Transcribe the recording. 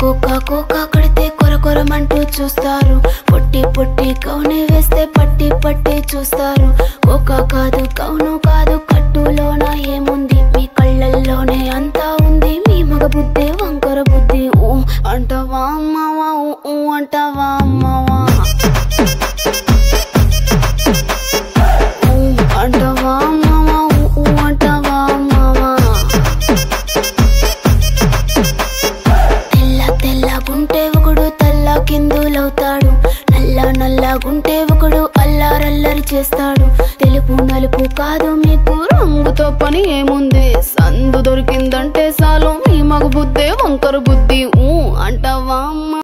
Cocoa cocoa కడితే కొర కొరమంటూ చూస్తారు. పొట్టి పొట్టి కౌనే వేస్తే పట్టి పట్టి చూస్తారు. కోకా కాదు కౌను కాదు కట్టులోన ఏముంది, మీ కళ్ళల్లోనే అంతా ఉంది. మీ మగ బుద్ధి వంకర బుద్ధి. ఊ అంటావా అమ్మవా, ఊ అంటావా అమ్మవా, ఊ అంటావా అమ్మవా, ఊ అంటావా అమ్మవా. తెల్ల తెల్లగుంటే ఒకడు తల్ల కిందులవుతాడు, నల్ల నల్లగుంటే ఒకడు అల్లారల్లరి చేస్తాడు. తెలుపు నలుపు కాదు మీకు రంగుతో పని ఏముంది, సందు దొరికిందంటే చాలు మీ మగ బుద్ధే వంకర బుద్ధి. ఊ అంటావా